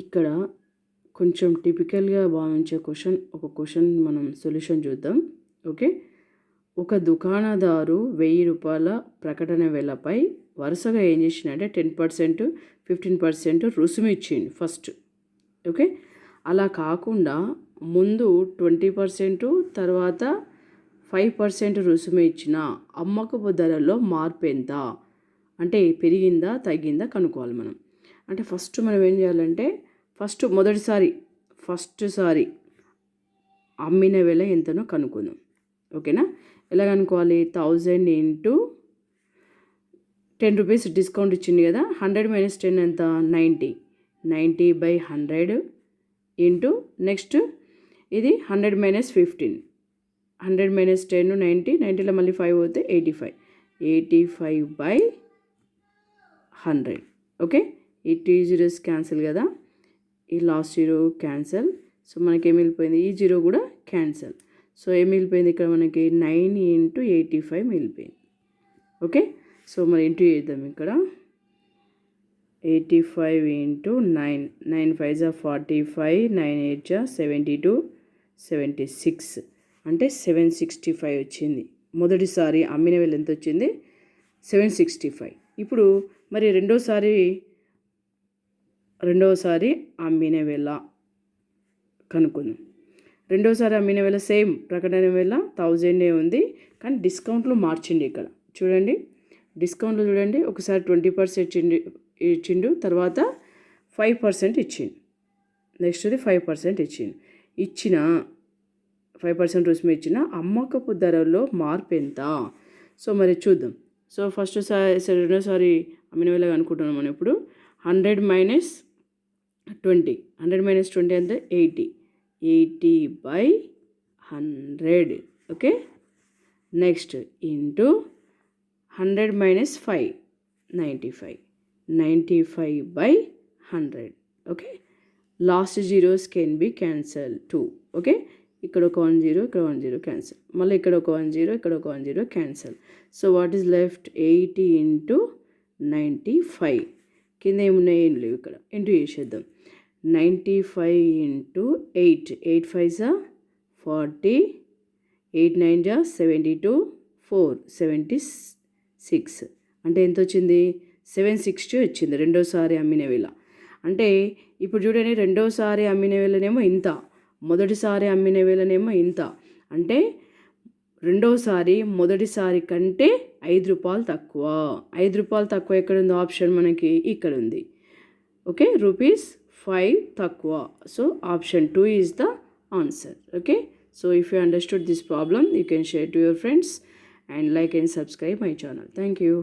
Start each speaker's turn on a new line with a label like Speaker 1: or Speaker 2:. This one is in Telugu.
Speaker 1: ఇక్కడ కొంచెం టిపికల్గా భావించే క్వశ్చన్ మనం సొల్యూషన్ చూద్దాం. ఓకే, ఒక దుకాణదారు 1000 రూపాయల ప్రకటన వెలపై వరుసగా ఏం చేసిండంటే 10%, 15% రుసుము ఇచ్చిండు ఫస్ట్. ఓకే, అలా కాకుండా ముందు 20%, తర్వాత 5% రుసుము ఇచ్చిన అమ్మకపు ధరలో మార్పు ఎంత, అంటే పెరిగిందా తగ్గిందా కనుక్కోవాలి మనం. అంటే ఫస్ట్ మనం ఏం చేయాలంటే మొదటిసారి అమ్మిన వెల ఎంతనో కనుక్కుందాం. ఓకేనా, ఎలా కనుక్కోవాలి? 1000 ఇంటూ 10 రూపీస్ డిస్కౌంట్ ఇచ్చింది కదా, 100 - 10 ఎంత? 90. 90/100 ఇంటూ నెక్స్ట్ ఇది 100 - 15. 100 - 10 90. 90లో మళ్ళీ 5 పోతే 85. 85/100. ఓకే, ఈ 2 zeros క్యాన్సిల్ కదా, ఈ లాస్ట్ 0 క్యాన్సిల్. సో మనకి ఏం మిగిలిపోయింది? ఈ 0 కూడా క్యాన్సిల్. సో ఏం మిగిలిపోయింది ఇక్కడ మనకి? 9 ఇంటూ 85 మిగిలిపోయింది. ఓకే, సో మరి ఇంటూ చేద్దాం ఇక్కడ. 85 ఇంటూ 9. 9 5 జా 45, 9 8 జా 72, 76 అంటే 765 వచ్చింది. మొదటిసారి అమ్మిన వెల ఎంత వచ్చింది? 765. ఇప్పుడు మరి రెండోసారి అమ్మిన వెల కనుక్కుందాం. రెండోసారి అమ్మిన వెల సేమ్ ప్రకటన వెల 1000 ఉంది, కానీ డిస్కౌంట్లో మార్చిండి. ఇక్కడ చూడండి, డిస్కౌంట్లో చూడండి, ఒకసారి 20% ఇచ్చిండు, తర్వాత 5% ఇచ్చిండు, నెక్స్ట్ది 5% ఇచ్చిన 5% రుసుము ఇచ్చిన అమ్మకపు ధరలో మార్పు ఎంత? సో మరి చూద్దాం. సో రెండోసారి అమ్మిన వెల అనుకుంటున్నాం మనం ఇప్పుడు. 100 - 20. 100 - 20 అంటే 80. 80/100. Okay, next into 100 - 5 95. 95/100. Okay, last zeros can be cancel 2. Okay, ఇక్కడ ఒక 1 0, ఇక్కడ 1 0 క్యాన్సల్, మళ్ళీ ఇక్కడ ఒక 1 0, ఇక్కడ ఒక 1 0 cancel. So what is left? 80 into 95. కింద ఏమున్నాయి? ఏం లేవు, ఇక్కడ ఇంటూ చేసేద్దాం. 95 ఇంటూ 8. 8 5 జా 40, 8 9 జా 72, 4 76 అంటే ఎంత వచ్చింది? 760 వచ్చింది రెండోసారి అమ్మిన వేళ. అంటే ఇప్పుడు చూడండి, రెండోసారి అమ్మిన వేళనేమో ఇంత, మొదటిసారి అమ్మిన వేళనేమో ఇంత. అంటే రెండోసారి మొదటిసారి కంటే 5 రూపాయలు తక్కువ. 5 రూపాయలు తక్కువ ఎక్కడ ఉంది? ఆప్షన్ మనకి ఇక్కడ ఉంది. ఓకే, ₹5 తక్కువ. So option 2 is the answer. Okay, so if you understood this problem, you can share to your friends and like and subscribe my channel. Thank you.